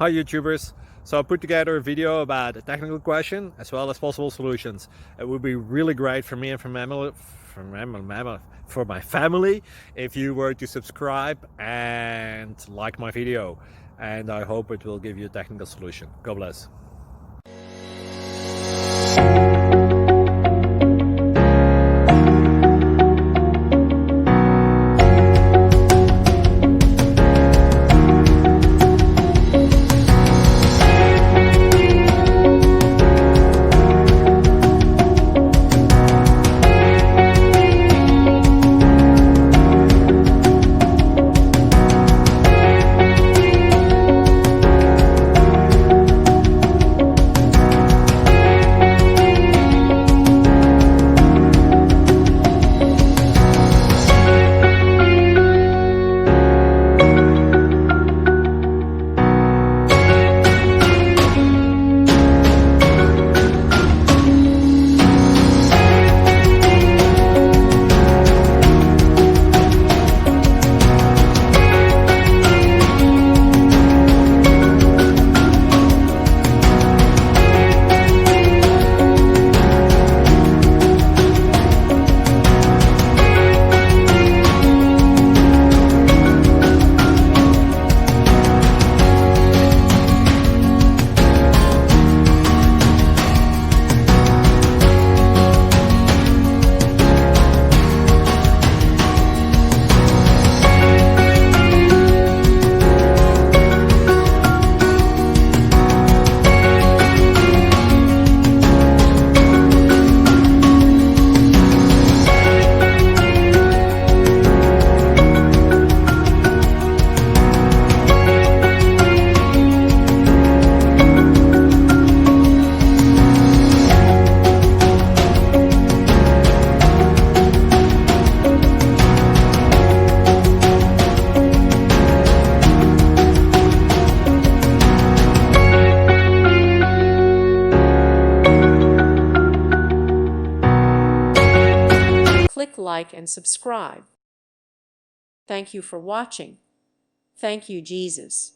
Hi YouTubers. So I put together a video about a technical question as well as possible solutions. It would be really great for me and for my family if you were to subscribe and like my video, and I hope it will give you a technical solution. God bless. Click like and subscribe. Thank you for watching. Thank you, Jesus.